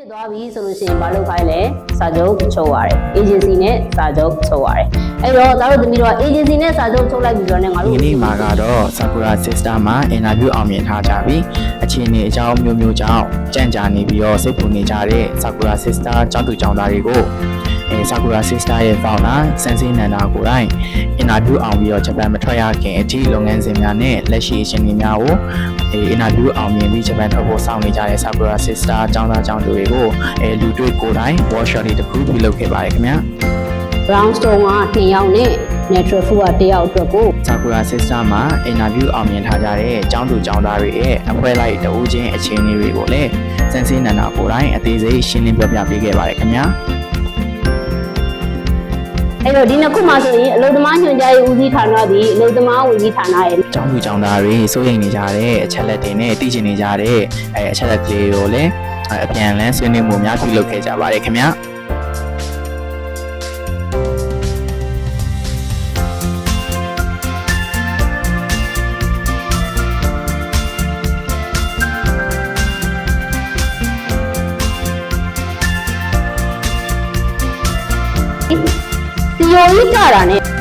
ဖြစ်သွားပြီဆိုလို့ရှိရင်ဘာလုပ်ခိုင်းလဲစာချုပ်ချုပ်ရတယ် agency နဲ့စာချုပ်ချုပ်ရတယ်အဲ့တော့ဒါတို့သမီးတို့က agency နဲ့စာချုပ်ချုပ်လိုက်ပြီဆိုတော့ငါတို့ဒီနေ့မှာကတော့ Sakura Sister မှာ interview အောင်မြင်ထားကြပြီအခြေအနေအကြောင်းမျိုးမျိုးကြောင့်ကြံ့ကြာနေပြီးတော့စိတ်ပူနေကြတဲ့ Sakura Sister ကျောင်းသူကျောင်းသားတွေကိုSakura Sister ရဲ့ founder စန်စင်းနန္ဒာကိုယ်တိုင် interview အောင်ပြီးတော့ဂျပန်မထွက်ရခင်အထိလုပ်ငန်းစဉ်များနဲ့လက်ရှိအခြေအနေများကိုinterview အောင်မြင်ပြီးဂျပန်ထွက်ဖို့စောင့်နေကြတဲ့ Sakura Sister ကျောင်းသားကျောင်းသူတွေကိုလူတွေ့ကိုယ်တိုင် workshop တွေတစ်ခုပြုလုပ်ခဲ့ပါတယ်ခင်ဗျာ Brownstone က2ယောက်နဲ့ Natural Food က1ယောက်အတွက်ကို Sakura Sister မှာ interview အောင်မြင်ထားကြတဲ့ကျောင်းသူကျောင်းသားတွေရဲ့အဖွဲ့လိုက်တဦးချင်းအခြေအနေတွေကိုလည်းစန်စင်းနန္ဒာကိုယ်တိုင်အသေးစိတ်ရှင်းလင်းပြပြပေးခဲ့ပါတယ်ခင်ဗျာအဲ့တော့ဒီနှစ်ခုမှဆိုရင်အလုပ်သမားညွှန်ကြားရေးဦးစီးဌာနသည်အလုပ်သမားဝန်ကြီးဌာနရဲ့ကျောင်းသူကျောင်းသားတွေစိုးရိမ်နေကြတဲ့အချက်လက်တွေနဲ့သိချင်နေကြတဲ့အချက်လက်တွေကိုလည်းအပြန်အလှန်ဆွေးနွေးမှုများပြုလုပ်ခဲ့ကြပါတယ်ခင်ဗျာစီယိုကြီးကြတာနဲ့